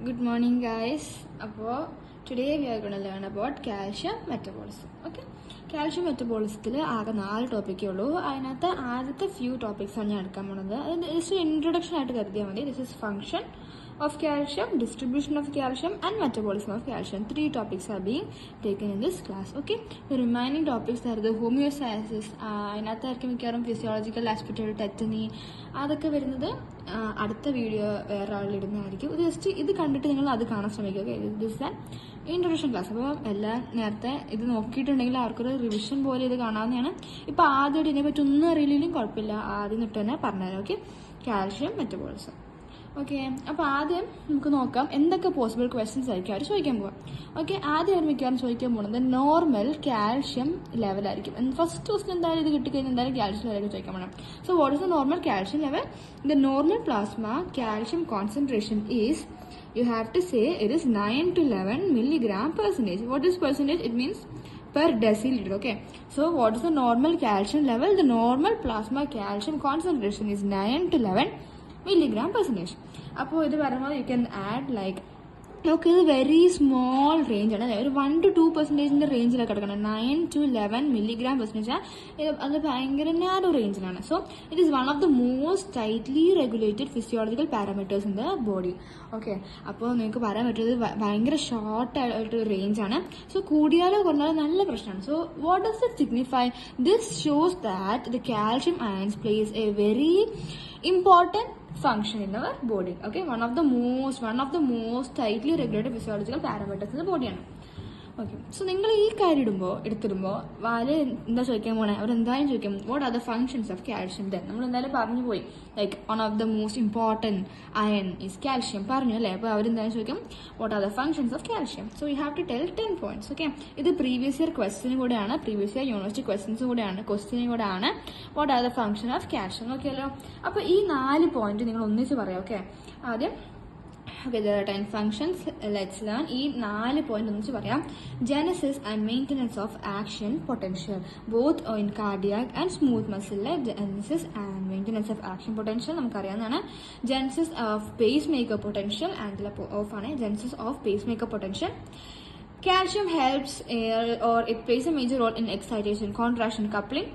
Good morning, guys. Today we are going to learn about calcium metabolism. Okay, calcium metabolism ആകെ 4 ടോപ്പിക്കേ ഉള്ളൂ. അതിനകത്ത് ആദ്യത്തെ few topics ആണ് ഞാൻ എടുക്കാൻ പോകുന്നത്. അതിന്റെ ജസ്റ്റ് ഇൻട്രൊഡക്ഷൻ ആയിട്ട് കരുതിയാൽ മതി. This is function of calcium, distribution of calcium and metabolism of calcium. 3 topics are being taken in this class. Okay, the remaining topics are the homeostasis, അതിനകത്തായിരിക്കും മിക്കവാറും ഫിസിയോളജിക്കൽ ആസ്പെക്റ്റ് ടെറ്റനി അതൊക്കെ വരുന്നത് അടുത്ത video വേറെ ആളിടുന്നതായിരിക്കും. Just ഇത് കണ്ടിട്ട് നിങ്ങൾ അത് കാണാൻ ശ്രമിക്കുക. Okay, this an introduction class. അപ്പോൾ എല്ലാം നേരത്തെ ഇത് നോക്കിയിട്ടുണ്ടെങ്കിൽ ആർക്കൊരു റിവിഷൻ പോലെ ഇത് കാണാവുന്നതാണ്. ഇപ്പോൾ ആദ്യമായിട്ട് ഇതിനെപ്പറ്റി ഒന്നും അറിയില്ലെങ്കിലും കുഴപ്പമില്ല, ആദ്യം തൊട്ട് തന്നെ പറഞ്ഞുതരാം. Okay, calcium metabolism. ഓക്കെ, അപ്പോൾ ആദ്യം നമുക്ക് നോക്കാം എന്തൊക്കെ പോസിബിൾ ക്വസ്റ്റ്യൻസ് ആയിരിക്കും അവർ ചോദിക്കാൻ പോകാം. ഓക്കെ, ആദ്യം അവർ മിക്കവാറും ചോദിക്കാൻ പോകുന്നത് നോർമൽ കാൽഷ്യം ലെവലായിരിക്കും. ഫസ്റ്റ് ക്വസ്റ്റ്യൻ എന്തായാലും ഇത് കിട്ടിക്കഴിഞ്ഞാൽ എന്തായാലും കാൽഷ്യം ലെവലായിരിക്കും ചോദിക്കാൻ പോകണം. So what is the normal calcium level? The normal plasma calcium concentration is, you have to say it is 9 to 11 milligram percentage. What is percentage? It means per deciliter. Okay, so what is the normal calcium level? The normal plasma calcium concentration is 9 to 11 milligram percentage. അപ്പോൾ ഇത് പറയുമ്പോൾ you can add like നമുക്ക് ഇത് very small range ആണ്, ഒരു 1 to 2% റേഞ്ചിലൊക്കെ കിടക്കണം. 9 to 11 milligram percentage അത് ഭയങ്കര നാരോ റേഞ്ചിലാണ്. So it is one of the most tightly regulated physiological parameters in the body. Okay, അപ്പോൾ നിങ്ങൾക്ക് പറയാൻ പറ്റുന്നത് ഭയങ്കര ഷോർട്ട് ആയിട്ടൊരു റേഞ്ചാണ്. സോ കൂടിയാലോ കുറഞ്ഞാലോ നല്ല പ്രശ്നമാണ്. So what does it signify? This shows that the calcium ions place A very important function in our body. Okay, one of the most tightly regulated physiological parameters in the body ആണ്. Okay, so നിങ്ങൾ ഈ കാര്യം എടുത്തിടുമ്പോൾ വാല് എന്താ ചോദിക്കാൻ പോണേ? അവരെന്തായാലും ചോദിക്കും what are the functions of calcium. നമ്മൾ എന്തായാലും പറഞ്ഞു പോയി, like one of the most important iron is calcium പറഞ്ഞു അല്ലേ. അപ്പോൾ അവരെന്തായാലും ചോദിക്കും what are the functions of calcium. So you have to tell 10 points. Okay, ഇത് പ്രീവിയസ് ഇയർ ക്വസ്റ്റിനും കൂടെയാണ്, പ്രീവിയസ് ഇയർ യൂണിവേഴ്സിറ്റി ക്വസ്റ്റ്യൻസും കൂടെയാണ് what are the function of calcium. Okay അല്ലോ, അപ്പോൾ ഈ 4 പോയിന്റ് നിങ്ങൾ ഒന്നിച്ച് പറയാം. ഓക്കെ, ആദ്യം okay, there are 10 functions. Let's learn. ഈ 4 പോയിന്റ് ഒന്നിച്ച് പറയാം. Genesis and maintenance of action potential, both in cardiac and smooth muscle. Genesis and maintenance of action potential നമുക്കറിയാവുന്നതാണ്. Genesis of pacemaker potential and of ആണ് genesis of pacemaker potential. Calcium helps or it plays a major role in excitation, contraction, coupling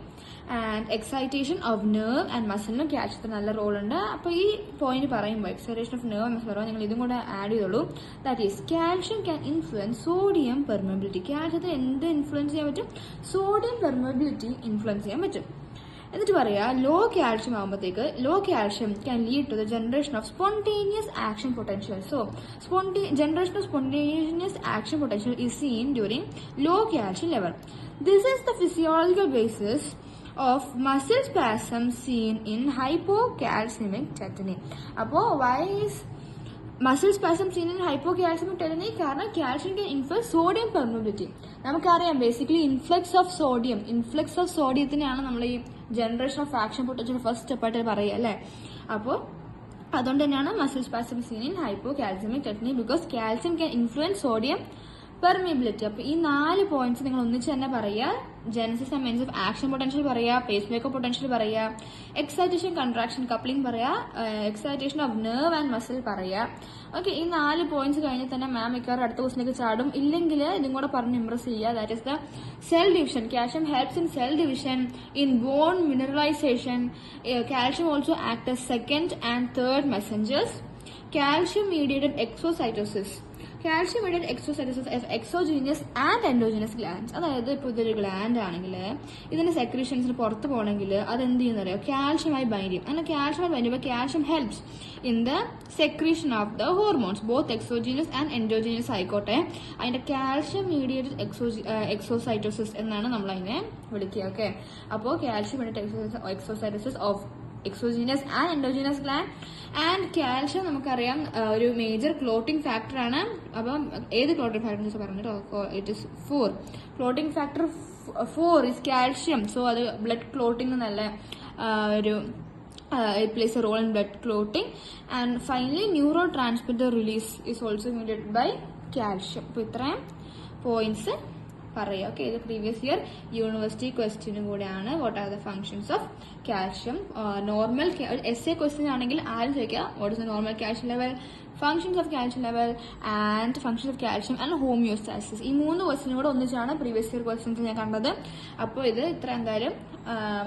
and excitation of nerve and muscle. കാൽഷ്യത്തിന് നല്ല role ഉണ്ട്. അപ്പോൾ ഈ point പറയുമ്പോൾ excitation of nerve muscle പറയുമ്പോൾ നിങ്ങൾ ഇതും കൂടെ ആഡ് ചെയ്തോളൂ. That is calcium can influence sodium permeability. കാൽഷ്യത്തിന് എന്ത് ഇൻഫ്ലുവൻസ് ചെയ്യാൻ പറ്റും? സോഡിയം പെർമബിലിറ്റി ഇൻഫ്ലുവൻസ് ചെയ്യാൻ പറ്റും. എന്നിട്ട് പറയാ ലോ കാൽഷ്യം ആകുമ്പോഴത്തേക്ക് low calcium can lead to the generation of spontaneous action potential. So generation of spontaneous action potential is seen during low calcium level. This is the physiological basis of muscle spasm seen in hypocalcemic tetany. അപ്പോൾ why is muscle spasm seen in hypocalcemic tetany? കാരണം കാൽഷ്യം can influence sodium permeability. നമുക്കറിയാം basically influx of സോഡിയത്തിനെയാണ് നമ്മൾ ഈ generation of action potential first സ്റ്റെപ്പായിട്ട് പറയുക അല്ലേ. അപ്പോൾ അതുകൊണ്ട് തന്നെയാണ് muscle spasm seen in hypocalcemic tetany, because calcium can influence sodium permeability. അപ്പോൾ ഈ 4 പോയിന്റ്സ് നിങ്ങൾ ഒന്നിച്ച് തന്നെ പറയുക. Genesis and mains of action potential പറയുക, പേസ് മേക്കർ പൊട്ടൻഷ്യൽ പറയുക, എക്സൈറ്റേഷൻ, കൺട്രാക്ഷൻ, കപ്ലിംഗ് പറയുക, excitation of nerve and muscle പറയുക. ഓക്കെ, ഈ 4 പോയിന്റ്സ് കഴിഞ്ഞാൽ തന്നെ മാം മിക്കവാറും അടുത്ത ക്വസ്റ്റിലേക്ക് ചാടും. ഇല്ലെങ്കിൽ ഇതും കൂടെ പറഞ്ഞ് ഇംപ്രസ് ചെയ്യുക. That is the cell division. Calcium helps in cell division, in bone mineralization. Calcium also act as second and third messengers. Calcium mediated exocytosis. Calcium mediated exocytosis of exogenous and endogenous glands. അതായത് ഇപ്പോൾ ഇതൊരു gland ആണെങ്കിൽ ഇതിന്റെ സെക്രീഷൻസിന് പുറത്ത് പോകണമെങ്കിൽ അത് എന്ത് ചെയ്യുന്ന അറിയാം? കാൽഷ്യമായി ബൈൻഡ് ചെയ്യും. അങ്ങനെ കാൽഷ്യമായി ബൈൻഡ് ചെയ്യുമ്പോൾ calcium helps in the secretion of the hormones, both exogenous and endogenous ആയിക്കോട്ടെ. അതിന്റെ കാൽഷ്യം മീഡിയേറ്റഡ് എക്സോസൈറ്റോസിസ് എന്നാണ് നമ്മൾ അതിനെ വിളിക്കുക. ഓക്കെ, അപ്പോൾ calcium mediated exocytosis of exogenous and endogenous gland. And calcium നമുക്കറിയാം ഒരു മേജർ ക്ലോട്ടിംഗ് ഫാക്ടർ ആണ്. അപ്പം ഏത് ക്ലോട്ടിംഗ് ഫാക്ടർ എന്ന് പറഞ്ഞിട്ടോ? It is 4. Clotting factor 4 is calcium. So അത് ബ്ലഡ് ക്ലോട്ടിംഗ് നല്ല ഒരു it plays a role in blood clotting. And finally neurotransmitter release is also mediated by calcium. അപ്പോൾ ഇത്രയും പോയിന്റ്സ് പറയുക. ഓക്കെ, ഇത് പ്രീവിയസ് ഇയർ യൂണിവേഴ്സിറ്റി ക്വസ്റ്റ്യനും കൂടെയാണ്. What are the functions of calcium. Normal S A question ആണെങ്കിൽ ആരും ചോദിക്കുക what is the normal calcium level. Functions of calcium level and functions of calcium and homeostasis. ഈ 3 ക്വസ്റ്റ്യനും കൂടെ ഒന്നിച്ചാണ് പ്രീവിയസ് ഇയർ ക്വസ്റ്റ്യൻസ് ഞാൻ കണ്ടത്. അപ്പോൾ ഇത് ഇത്ര എന്തായാലും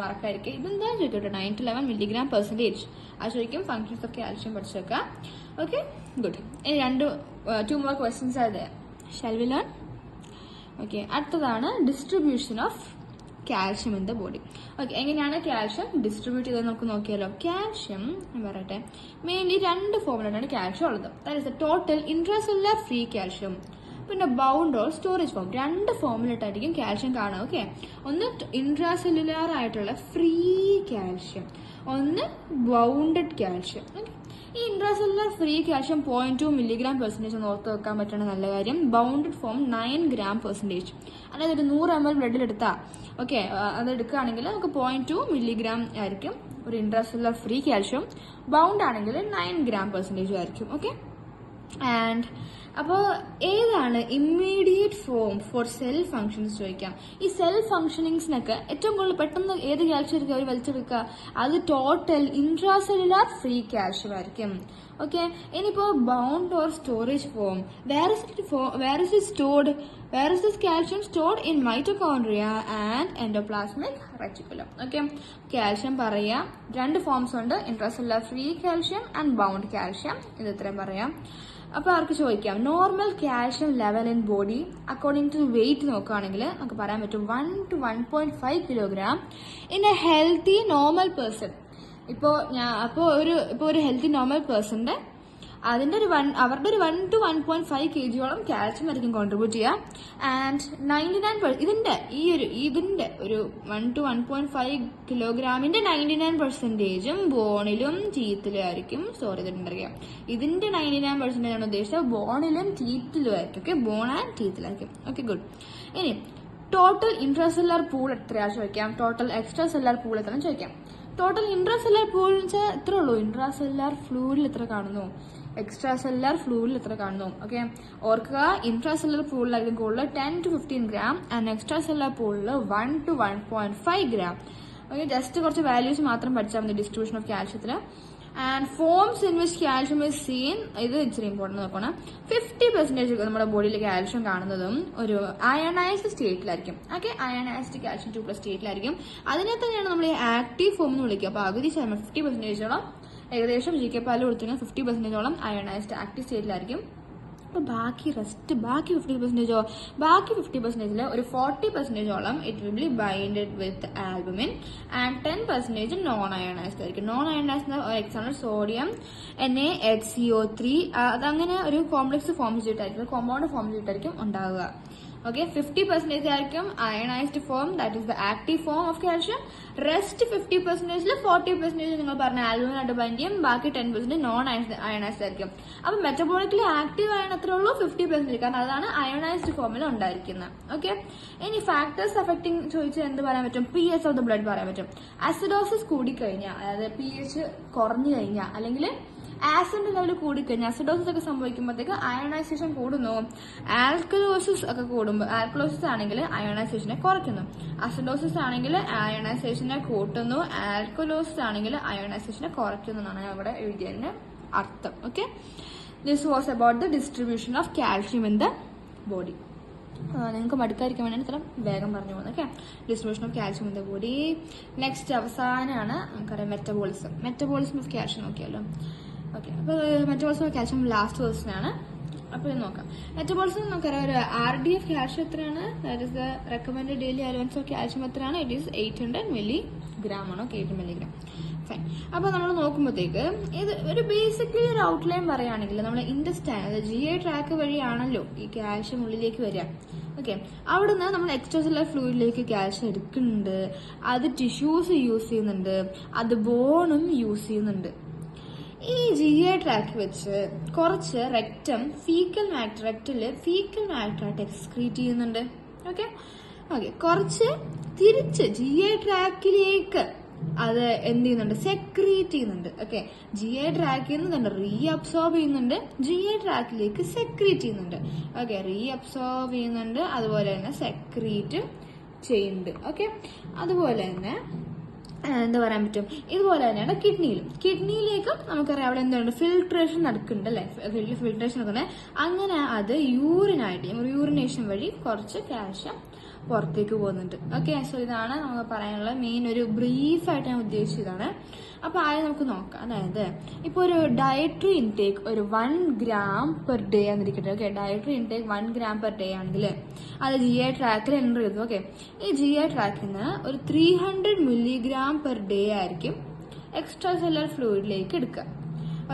മറക്കായിരിക്കും. ഇതെന്താ ചോദിക്കട്ടെ, 9 to 11 mg/% അത് ചോദിക്കും. ഫങ്ഷൻസ് ഓഫ് കാൽഷ്യം പഠിച്ചു വെക്കാം. Okay, good. ഇനി 2 more questions are there. Shall we learn? Okay, അടുത്തതാണ് distribution of calcium in the body. Okay, എങ്ങനെയാണ് കാൽഷ്യം ഡിസ്ട്രിബ്യൂട്ട് ചെയ്തത് നമുക്ക് നോക്കിയാലോ. കാൽഷ്യം പറയട്ടെ, മെയിൻലി 2 ഫോമിലാണ് കാൽഷ്യം ഉള്ളത്. That is the total intracellular free calcium, പിന്നെ ബൗണ്ട് ഓർ സ്റ്റോറേജ് ഫോം. 2 ഫോമിലിട്ടായിരിക്കും കാൽഷ്യം കാണുക. ഓക്കെ, ഒന്ന് ഇൻട്രാസെല്ലുലാർ ആയിട്ടുള്ള ഫ്രീ കാൽഷ്യം, ഒന്ന് ബൗണ്ടഡ് കാൽഷ്യം. ഓക്കെ, ഈ ഇൻട്രാസെല്ലുലാർ ഫ്രീ കാൽഷ്യം 0.2 mg/% എന്ന് ഓർത്ത് വെക്കാൻ പറ്റുന്ന നല്ല കാര്യം. Bounded form 9 g/%. അതായത് ഒരു 100 ml ബ്ലഡിൽ എടുത്താൽ ഓക്കെ, അത് എടുക്കുകയാണെങ്കിൽ നമുക്ക് 0.2 mg ആയിരിക്കും ഒരു ഇൻട്രാസെല്ലുലാർ ഫ്രീ കാൽഷ്യം. ബൗണ്ട് ആണെങ്കിൽ 9 g/% ആയിരിക്കും. ഓക്കെ, ആൻഡ് അപ്പോൾ ഏതാണ് immediate form for cell functions ചോദിക്കാം. ഈ സെൽ ഫങ്ഷനിങ്സിനൊക്കെ ഏറ്റവും കൂടുതൽ പെട്ടെന്ന് ഏത് കാൽഷ്യം ആയിരിക്കും അവർ വലിച്ചെടുക്കുക? അത് ടോട്ടൽ ഇൻട്രാസെല്ലുലാർ ഫ്രീ കാൽഷ്യം ആയിരിക്കും. ഓക്കെ, ഇനിയിപ്പോ bound or storage form, where is this calcium stored in mitochondria and endoplasmic reticulum. Okay, calcium പറയാം 2 ഫോംസ് ഉണ്ട്, intracellular free calcium and bound calcium. ഇത് ഇത്രയും പറയാം. അപ്പോൾ ആർക്ക് ചോദിക്കാം, normal calcium level in body according to weight നോക്കുകയാണെങ്കിൽ നമുക്ക് പറയാൻ പറ്റും 1 to 1.5 kg in a healthy normal person. ഇപ്പോൾ ഒരു ഹെൽത്തി നോർമൽ പേഴ്സന്റെ അവരുടെ ഒരു 1 to 1.5 kg കാൽഷ്യം ആയിരിക്കും കോൺട്രിബ്യൂട്ട് ചെയ്യുക. ആൻഡ് 99% ഇതിന്റെ ഒരു 1 to 1.5 kg 99% ബോണിലും ടീത്തിലും ആയിരിക്കും സ്റ്റോർ ചെയ്തിട്ടുണ്ടായിരിക്കുക. ഇതിന്റെ 99% ആണ് ഉദ്ദേശിച്ചത് ബോണിലും ടീത്തിലും ആയിരിക്കും. ഓക്കെ, ബോൺ ആൻഡ് ടീത്തിലായിരിക്കും. Okay, good. ഇനി ടോട്ടൽ ഇൻട്രാസെല്ലുലാർ പൂൾ എത്രയാണെന്ന് ചോദിക്കാം, ടോട്ടൽ എക്സ്ട്രാ സെല്ലുലാർ പൂൾ എത്രയാണെന്ന് ചോദിക്കാം. ടോട്ടൽ ഇൻട്രാസെല്ലുലാർ പൂൾ എന്ന് വെച്ചാൽ എത്ര ഉള്ളൂ, ഇൻട്രാസെല്ലുലാർ ഫ്ലൂയിഡിൽ എത്ര കാണുന്നു, എക്സ്ട്രാ സെല്ലുലാർ ഫ്ലൂയിഡിൽ എത്ര കാണുന്നു. ഓക്കെ, ഓർക്കുക ഇൻട്രാസെല്ലുലാർ പൂളിലായിരിക്കും കൂടുതൽ 10 to 15 gram and extracellular പൂളിൽ 1 to 1.5 gram. ഓക്കെ, ജസ്റ്റ് കുറച്ച് വാല്യൂസ് മാത്രം പഠിച്ചാൽ മതി ഡിസ്ട്രിബ്യൂഷൻ ഓഫ് കാൽഷ്യത്തിന്. And forms in which calcium is seen, ഇത് ഇച്ചിരി ഇമ്പോർട്ടൻ്റ് നോക്കണം. 50% നമ്മുടെ ബോഡിയിൽ കാൽഷ്യം കാണുന്നതും ഒരു അയണൈസ്ഡ് സ്റ്റേറ്റിലായിരിക്കും. ഓക്കെ, അയണൈസ്ഡ് കാൽഷ്യം 2+ സ്റ്റേറ്റിലായിരിക്കും. അതിനെ തന്നെയാണ് നമ്മൾ ആക്റ്റീവ് ഫോം എന്ന് വിളിക്കുക. അപ്പോൾ പകുതി 50%ഓളം ഏകദേശം GK പാല് കൊടുത്തിരുന്ന 50%ഓളം അയണൈസ്ഡ് ആക്റ്റീവ് സ്റ്റേറ്റിലായിരിക്കും. അപ്പോൾ ബാക്കി 50%, ബാക്കി 50% ഒരു 40%ഓളം it will be binded with albumin and 10% non ionised ആയിരിക്കും. Non ionised example sodium NaHCO3, അതങ്ങനെ ഒരു കോംപ്ലക്സ് ഫോം ചെയ്തിട്ടായിരിക്കും, കോമ്പൗണ്ട് ഫോം ചെയ്തിട്ടായിരിക്കും ഉണ്ടാവുക. ഓക്കെ, 50% ആയിരിക്കും ionised form, that is the active form of calcium. Rest 50%-ൽ 40% നിങ്ങൾ പറഞ്ഞ ആൽബുമിനായിട്ട് ബൈൻഡ് ചെയ്യും, ബാക്കി 10% നോൺ അയണൈസ്ഡ് ആയിരിക്കും. അപ്പൊ മെറ്റബോളിക്കലി ആക്റ്റീവ് ആയണ എത്ര ഉള്ളൂ 50%, കാരണം അതാണ് അയണൈസ്ഡ് ഫോമിൽ ഉണ്ടായിരിക്കുന്നത്. ഓക്കെ, ഇനി ഫാക്ടേഴ്സ് അഫക്റ്റിംഗ് ചോദിച്ചാൽ എന്ത് പറയാൻ പറ്റും, pH ഓഫ് ദ ബ്ലഡ് പറയാൻ പറ്റും. അസിഡോസിസ് കൂടിക്കഴിഞ്ഞാൽ, അതായത് pH കുറഞ്ഞു കഴിഞ്ഞാൽ, അല്ലെങ്കിൽ ആസിഡിന്റെ ലെവൽ കൂടിക്കഴിഞ്ഞാൽ അസിഡോസിസ് ഒക്കെ സംഭവിക്കുമ്പോഴത്തേക്ക് അയണൈസേഷൻ കൂടുന്നു. ആൽക്കലോസിസ് ഒക്കെ കൂടുമ്പോൾ, ആൽക്കലോസിസ് ആണെങ്കിൽ അയണൈസേഷനെ കുറയ്ക്കുന്നു, അസിഡോസിസ് ആണെങ്കിൽ അയണൈസേഷനെ കൂട്ടുന്നു, ആൽക്കലോസിസ് ആണെങ്കിൽ അയണൈസേഷനെ കുറയ്ക്കുന്നു എന്നാണ് അവിടെ എഴുതിയതിന്റെ അർത്ഥം. Okay, this was about the distribution of calcium in the body. നിങ്ങൾക്ക് മടുക്കാതിരിക്കാൻ വേണ്ടി ഇത്ര വേഗം പറഞ്ഞു പോകുന്നത്. Okay, distribution of calcium in the body. Next അവസാനമാണ് നമുക്കറിയാം മെറ്റബോളിസം ഓഫ് കാൽഷ്യം നോക്കിയാലോ. ഓക്കെ, അപ്പോൾ metabolism of calcium last question ആണ്. അപ്പോൾ ഇത് നോക്കാം. മെറ്റബോളിസം നമുക്കറിയാം ഒരു RDF കാൽഷ്യം എത്രയാണ്, that is the recommended daily allowance of calcium എത്രയാണ്, ഇറ്റ് ഈസ് 800 mg ആണ്. Okay, 8 mg. ഫൈൻ. അപ്പോൾ നമ്മൾ നോക്കുമ്പോഴത്തേക്ക് ഇത് ഒരു ബേസിക്കലി ഒരു ഔട്ട്ലൈൻ പറയുകയാണെങ്കിൽ നമ്മുടെ ഇൻറ്റസ്റ്റൈൻ, അതായത് GI ട്രാക്ക് വഴിയാണല്ലോ ഈ കാൽഷ്യം ഉള്ളിലേക്ക് വരിക. ഓക്കെ, അവിടുന്ന് നമ്മൾ എക്സ്ട്രാസെല്ലുലാർ ഫ്ലൂയിഡിലേക്ക് കാൽഷ്യം എടുക്കുന്നുണ്ട്, അത് ടിഷ്യൂസ് യൂസ് ചെയ്യുന്നുണ്ട്, അത് ബോണും യൂസ് ചെയ്യുന്നുണ്ട്. ഈ GI ട്രാക്ക് വെച്ച് കുറച്ച് ഫീക്കൽ മാറ്ററായിട്ട് എക്സ്ക്രീറ്റ് ചെയ്യുന്നുണ്ട്. ഓക്കെ, കുറച്ച് തിരിച്ച് GI ട്രാക്കിലേക്ക് അത് എന്ത് ചെയ്യുന്നുണ്ട്, സെക്രീറ്റ് ചെയ്യുന്നുണ്ട്. ഓക്കെ, GI ട്രാക്കിൽ നിന്ന് തന്നെ റീഅബ്സോർബ് ചെയ്യുന്നുണ്ട്, GI ട്രാക്കിലേക്ക് സെക്രീറ്റ് ചെയ്യുന്നുണ്ട്. ഓക്കെ, റീഅബ്സോർബ് ചെയ്യുന്നുണ്ട്, അതുപോലെ തന്നെ സെക്രീറ്റ് ചെയ്യുന്നുണ്ട്. ഓക്കെ, അതുപോലെ തന്നെ എന്താ പറയാൻ പറ്റും. ഇതുപോലെ തന്നെയാണ് കിഡ്നിയിലേക്കും നമുക്കറിയാം അവിടെ എന്തുണ്ട്, ഫിൽട്രേഷൻ നടക്കുന്നുണ്ട് അല്ലെ, ഫിൽട്രേഷൻ നടക്കുന്നത്. അങ്ങനെ അത് യൂറിനേഷൻ വഴി കുറച്ച് കാൽഷ്യം പുറത്തേക്ക് പോകുന്നുണ്ട്. ഓക്കെ, സോ ഇതാണ് നമുക്ക് പറയാനുള്ള മെയിൻ ഒരു ബ്രീഫായിട്ട് ഞാൻ ഉദ്ദേശിച്ചതാണ്. അപ്പൊ ആദ്യം നമുക്ക് നോക്കാം. അതായത് ഇപ്പൊ ഒരു ഡയറ്ററി ഇൻടേക്ക് ഒരു 1 gram പെർ ഡേ ആണെന്നിരിക്കട്ടെ. Okay, dietary intake 1 gram per day ആണെങ്കിൽ അത് GI ട്രാക്കിൽ എൻ്റർ ചെയ്തു. ഓക്കെ, ഈ GI ട്രാക്കിൽ നിന്ന് ഒരു 300 milligram പെർ ഡേ ആയിരിക്കും എക്സ്ട്രാ സെല്ലുലാർ ഫ്ലൂയിഡിലേക്ക് എടുക്കുക.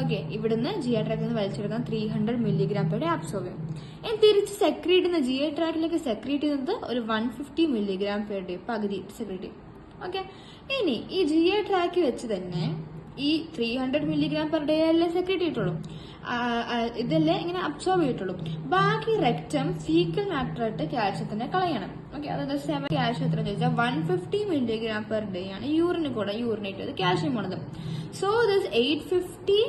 ഓക്കെ, ഇവിടുന്ന് GI ട്രാക്കിൽ നിന്ന് വലിച്ചെടുക്കാൻ 300 milligram പെർ ഡേ അബ്സോർവ് ചെയ്യും. ഇനി തിരിച്ച് സെക്രീറ്റ് ചെയ്യുന്ന GI ട്രാക്കിലേക്ക് സെക്രീറ്റ് ചെയ്യുന്നത് ഒരു 150 milligram പെർ ഡേ, പകുതി സെക്രീറ്റ് ചെയ്യും. ഓക്കെ, ഇനി ഈ GI ട്രാക്കിൽ വെച്ച് തന്നെ ഈ 300 milligram പെർ ഡേ അല്ലേ സെക്രീറ്റ് ചെയ്തിട്ടുള്ളൂ, ഇതല്ലേ ഇങ്ങനെ അബ്സോർവ് ചെയ്തിട്ടുള്ളൂ. ബാക്കി റെക്റ്റം ഫീക്കൽ മാറ്ററായിട്ട് കാൽഷ്യത്തിനെ കളയണം. ഓക്കെ, അതായത് 7 കാൽഷ്യം എത്ര ചോദിച്ചാൽ 150 milligram പെർ ഡേ ആണ് യൂറിന് കൂടെ യൂറിനേറ്റ് ചെയ്ത് കാൽഷ്യം പോണത്. So this 850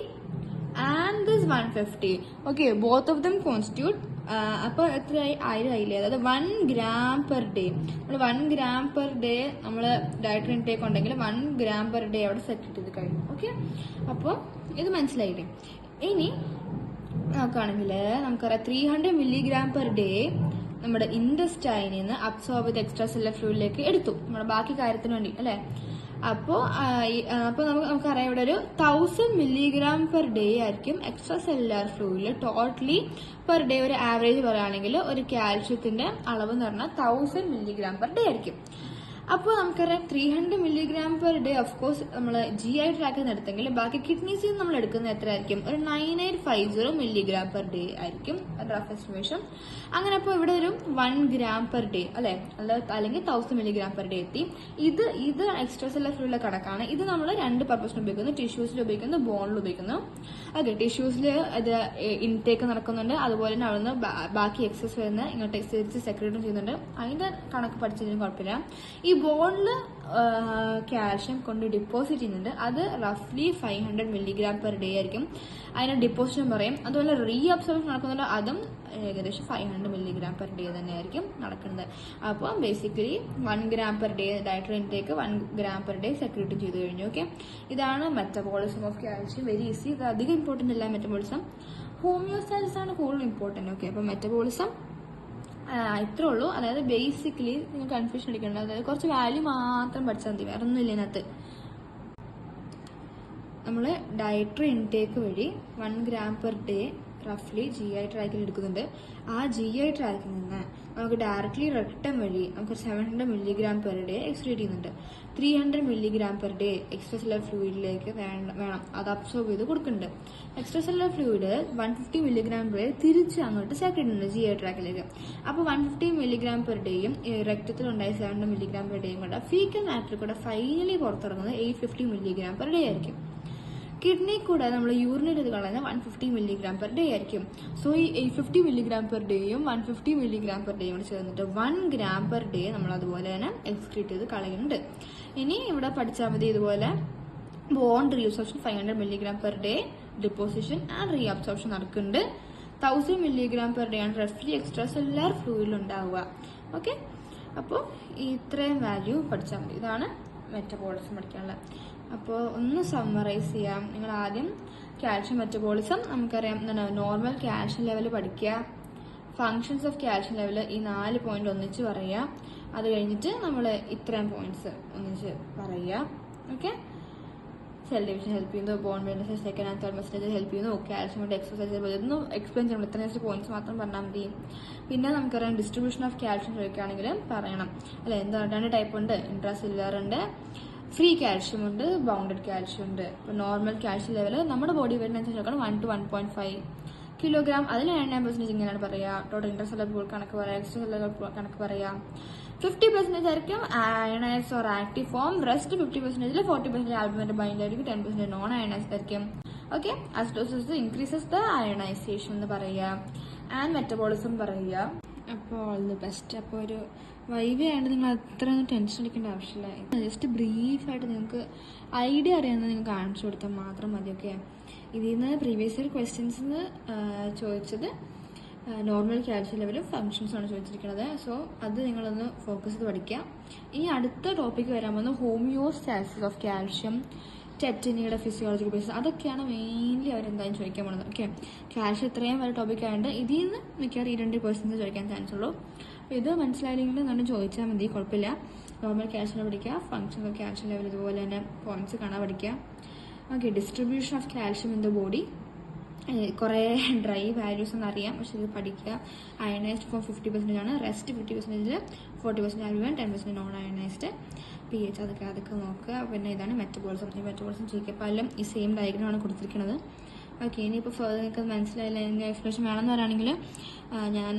and this 150. Okay, both of them constitute അപ്പൊ എത്രയായി, 1000 ആയില്ലേ. അതായത് 1 gram പെർ ഡേ, നമ്മൾ 1 gram പെർ ഡേ നമ്മൾ ഡയറ്ററി ഇൻടേക്ക് ഉണ്ടെങ്കിൽ 1 gram പെർ ഡേ അവിടെ സെറ്റ് ചെയ്ത് കഴിഞ്ഞു. ഓക്കെ, അപ്പോൾ ഇത് മനസ്സിലായില്ലേ. ഇനി നോക്കുകയാണെങ്കിൽ നമുക്കറിയാം 300 milligram പെർ ഡേ നമ്മുടെ ഇൻഡസ്റ്റൈനിൽ നിന്ന് അബ്സോർബ് ചെയ്ത് എക്സ്ട്രാ സെല്ലുലാർ ഫ്ലൂയിഡിലേക്ക് എടുത്തു, നമ്മുടെ ബാക്കി കാര്യത്തിന് വേണ്ടി അല്ലെ. അപ്പോൾ നമുക്കറിയാം ഇവിടെ ഒരു 1000 milligram പെർ ഡേ ആയിരിക്കും എക്സ്ട്രാ സെല്ലുലാർ ഫ്ലൂയിഡിൽ ടോട്ടലി പെർ ഡേ. ഒരു ആവറേജ് പറയുകയാണെങ്കിൽ ഒരു കാൽഷ്യത്തിന്റെ അളവ് എന്ന് പറഞ്ഞാൽ 1000 milligram പെർ ഡേ ആയിരിക്കും. അപ്പോൾ നമുക്കറിയാം 300 milligram per day of course നമ്മൾ GI ട്രാക്കിൽ നിന്ന് എടുത്തെങ്കിൽ ബാക്കി കിഡ്നീസിൽ നിന്ന് നമ്മൾ എടുക്കുന്നത് എത്ര ആയിരിക്കും, ഒരു 9850 milligram പെർ ഡേ ആയിരിക്കും റഫ് എസ്റ്റിമേഷൻ. അങ്ങനെ അപ്പോൾ ഇവിടെ ഒരു 1 gram പെർ ഡേ അല്ലെ, അല്ലെങ്കിൽ 1000 milligram പെർ ഡേ എത്തി. ഇത് എക്സ്ട്രാ സെല്ലുലാർ ഫ്ലൂയിഡിലെ കണക്കാണ്. ഇത് നമ്മൾ 2 പർപ്പസിന് ഉപയോഗിക്കുന്നു, ടിഷ്യൂസിൽ ഉപയോഗിക്കുന്നു, ബോണിൽ ഉപയോഗിക്കുന്നു. ഓക്കെ, ടിഷ്യൂസിൽ ഇത് ഇൻടേക്ക് നടക്കുന്നുണ്ട്, അതുപോലെ തന്നെ അവിടെ നിന്ന് ബാക്കി എക്സസ് വരുന്ന ഇങ്ങോട്ട് തിരിച്ച് സെക്രേറ്റും ചെയ്യുന്നുണ്ട്. അതിന്റെ കണക്ക് പഠിച്ചതിനും കുഴപ്പമില്ല. ഈ ബോണില് കാൽഷ്യം കൊണ്ട് ഡിപ്പോസിറ്റ് ചെയ്യുന്നുണ്ട്, അത് റഫ്ലി 500 milligram പെർ ഡേ ആയിരിക്കും. അതിനെ ഡിപ്പോസിഷൻ പറയും. അതുപോലെ റീ അബ്സോർപ്ഷൻ നടക്കുന്നുണ്ട്, അതും ഏകദേശം 500 milligram പെർ ഡേ തന്നെയായിരിക്കും നടക്കുന്നത്. അപ്പോൾ basically 1 gram per day dietary intake 1 gram per day secrete ചെയ്ത് കഴിഞ്ഞു. ഓക്കെ, ഇതാണ് metabolism of calcium. Very easy, ഇത് അധികം ഇമ്പോർട്ടൻ്റ് അല്ല മെറ്റബോളിസം. ഹോമിയോസ്റ്റാസിസ് ആണ് കൂടുതൽ ഇമ്പോർട്ടൻറ്റ്. ഓക്കെ, അപ്പോൾ മെറ്റബോളിസം ഇത്രേ ഉള്ളൂ. അതായത് ബേസിക്കലി നിങ്ങൾ കൺഫ്യൂഷൻ അടിക്കേണ്ടത്, അതായത് കുറച്ച് വാല്യൂ മാത്രം പഠിച്ചാൽ മതി, വേറെ ഒന്നും ഇല്ല ഇതിനകത്ത്. നമ്മൾ ഡയറ്ററി ഇൻടേക്ക് വഴി 1 gram പെർ ഡേ റഫ്ലി GI ട്രാക്കിൽ എടുക്കുന്നുണ്ട്. ആ GI ട്രാക്കിൽ നിന്ന് നമുക്ക് ഡയറക്ട്ലി റെക്ടം വഴി നമുക്ക് 700 milligram പെർ ഡേ എക്സ്ക്രീറ്റ് ചെയ്യുന്നുണ്ട്. 300 milligram per day extracellular ഫ്ലൂയിഡിലേക്ക് വേണം, അത് അബ്സോർബ് ചെയ്ത് കൊടുക്കുന്നുണ്ട്. Extracellular fluid 150 milligram per day തിരിച്ച് അങ്ങോട്ട് സെക്രേറ്റ് ചെയ്യുന്നുണ്ട് GI ട്രാക്കിലേക്ക്. അപ്പോൾ 150 milligram പെർ ഡേയും രക്തത്തിലുണ്ടായ 700 milligram പെർ ഡേയും കൂടെ ഫീക്കൽ മാറ്ററിൽ കൂടെ ഫൈനലി പുറത്തിറങ്ങുന്നത് 850 milligram പെർ ഡേ ആയിരിക്കും. കിഡ്നി കൂടെ നമ്മൾ യൂറിനേറ്റ് ചെയ്ത് കളയുന്ന 150 milligram പെർ ഡേ ആയിരിക്കും. സോ ഈ 850 milligram പെർ ഡേയും 150 milligram പെർ ഡേയും കൂടെ ചേർന്നിട്ട് 1 gram പെർ ഡേ നമ്മൾ അതുപോലെ തന്നെ എക്സ്ക്രീറ്റ് ചെയ്ത് കളയുന്നുണ്ട്. ഇനി ഇവിടെ പഠിച്ചാൽ മതി, ഇതുപോലെ bone reabsorption 500 milligram per day deposition and reabsorption നടക്കുന്നുണ്ട്. 1000 milligram പെർ ഡേ ആണ് റഫ്ലി എക്സ്ട്രാ സെല്ലുലാർ ഫ്ലൂയിഡിൽ ഉണ്ടാവുക. ഓക്കെ, അപ്പോൾ ഇത്രയും വാല്യൂ പഠിച്ചാൽ മതി. ഇതാണ് മെറ്റബോളിസം പഠിക്കാനുള്ളത്. അപ്പോൾ ഒന്ന് സമ്മറൈസ് ചെയ്യാം. നിങ്ങൾ ആദ്യം കാൽഷ്യം മെറ്റബോളിസം നമുക്കറിയാം, നോർമൽ കാൽഷ്യം ലെവൽ പഠിക്കുക, ഫങ്ഷൻസ് ഓഫ് കാൽഷ്യം ലെവൽ, ഈ 4 പോയിന്റ് ഒന്നിച്ച് പറയുക. അത് കഴിഞ്ഞിട്ട് നമ്മൾ ഇത്രയും പോയിന്റ്സ് ഒന്നിച്ച് പറയുക. ഓക്കെ, സെൽ ഡിവിഷൻ ഹെൽപ്പ് ചെയ്യുന്നു, bone maintenance second and third message help ചെയ്യുന്നു, കാൽഷ്യം കൊണ്ട് എക്സസൈസ് ഇതൊന്നും എക്സ്പ്ലെയിൻ ചെയ്യണം, ഇത്രയും പോയിന്റ്സ് മാത്രം പറഞ്ഞാൽ മതി. പിന്നെ നമുക്കറിയാം ഡിസ്ട്രിബ്യൂഷൻ ഓഫ് കാൽഷ്യം ചോദിക്കുകയാണെങ്കിൽ പറയണം അല്ലെ, എന്താ 2 ടൈപ്പ് ഉണ്ട്, ഇൻട്രാ സെല്ലുലാർ ഉണ്ട്, ഫ്രീ കാൽഷ്യം ഉണ്ട്, ബൗണ്ടഡ് കാൽഷ്യം ഉണ്ട്. ഇപ്പോൾ നോർമൽ കാൽഷ്യം ലെവൽ നമ്മുടെ ബോഡി വെയിറ്റിനനുസരിച്ച് നോക്കണം 1 to 1.5 kilogram. അതിൽ 99% ഇങ്ങനെയാണ് പറയുക. ടോട്ടൽ ഇന്റർസെല്ലുലാർ കണക്ക് പറയാം, എക്സ്ട്രാ സെല്ലുലാർ കണക്ക് പറയാം. 50% ആയിരിക്കും ionise or active form, rest 50%, 40% ആൽബുമിന്റെ ബൈൻഡ് ആയിരിക്കും, 10% നോൺ അയണൈസ്ഡ് ആയിരിക്കും. Okay, acidosis increases the ionisation എന്ന് പറയുക, ആൻഡ് മെറ്റബോളിസം പറയുക. അപ്പോൾ ഓൾ ദി ബെസ്റ്റ്. അപ്പോൾ ഒരു വൈവി ആയിട്ട് നിങ്ങൾ അത്രയൊന്നും ടെൻഷൻ അടിക്കേണ്ട ആവശ്യമില്ല. ജസ്റ്റ് ബ്രീഫായിട്ട് നിങ്ങൾക്ക് ഐഡിയ അറിയാമെന്ന് നിങ്ങൾ കാണിച്ചു കൊടുത്താൽ മാത്രം മതി. ഓക്കെ, ഇതിൽ നിന്ന് പ്രീവിയസ് ഇയർ ക്വസ്റ്റ്യൻസ് ചോദിച്ചത് നോർമൽ കാൽഷ്യം ലെവലും ഫങ്ഷൻസാണ് ചോദിച്ചിരിക്കുന്നത്. സോ അത് നിങ്ങളൊന്ന് ഫോക്കസ് ചെയ്ത് പഠിക്കുക. ഇനി അടുത്ത ടോപ്പിക്ക് വരാൻ പോകുന്നത് ഹോമിയോസ്റ്റാസിസ് ഓഫ് കാൽഷ്യം, ടെറ്റനിയുടെ ഫിസിയോളജിക്കൽ ബേസിസ്, അതൊക്കെയാണ് മെയിൻലി അവരെന്തായാലും ചോദിക്കാൻ പോകുന്നത്. ഓക്കെ, കാൽഷ്യം ഇത്രയും വലിയ ടോപ്പിക് ആയതുകൊണ്ട് ഇതിൽ നിന്ന് മിക്കവാറും 20% ചോദിക്കാൻ ചാൻസ് ഉള്ളൂ. അപ്പോൾ ഇത് മനസ്സിലായില്ലെങ്കിൽ നമ്മൾ ചോദിച്ചാൽ മതി, കുഴപ്പമില്ല. നോർമൽ കാൽഷ്യം പഠിക്കുക, ഫങ്ഷൻസ് ഓഫ് കാൽഷ്യം ലെവൽ, ഇതുപോലെ തന്നെ പോയിന്റ്സ് കാണാൻ പഠിക്കുക. Okay, distribution of calcium in the body, കുറേ ഡ്രൈ വാല്യൂസ് എന്ന് അറിയാം, പക്ഷെ ഇത് പഠിക്കുക. അയണൈസ്ഡ് ഫോം 50% ആണ്, rest 50%, 40% albumin, 10% non ionised. pH അതൊക്കെ നോക്കുക. പിന്നെ ഇതാണ് മെറ്റബോളിസം. ഈ മെറ്റബോളിസം ചോദിക്കപ്പാലും ഈ സെയിം ഡയഗ്രാമാണ് കൊടുത്തിരിക്കുന്നത്. ഓക്കെ, ഇനിയിപ്പോൾ ഫർദർ നിങ്ങൾക്ക് മനസ്സിലായില്ല, എൻ്റെ എക്സ്പ്ലനേഷൻ വേണമെന്ന് പറയുകയാണെങ്കിൽ ഞാൻ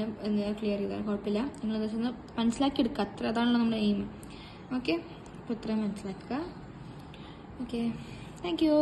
ക്ലിയർ ചെയ്താൽ കുഴപ്പമില്ല. നിങ്ങളത് ഒന്ന് മനസ്സിലാക്കിയെടുക്കുക, അതാണല്ലോ നമ്മുടെ എയിം. ഓക്കെ, അപ്പോൾ ഇത്രയും മനസ്സിലാക്കുക. Okay, thank you.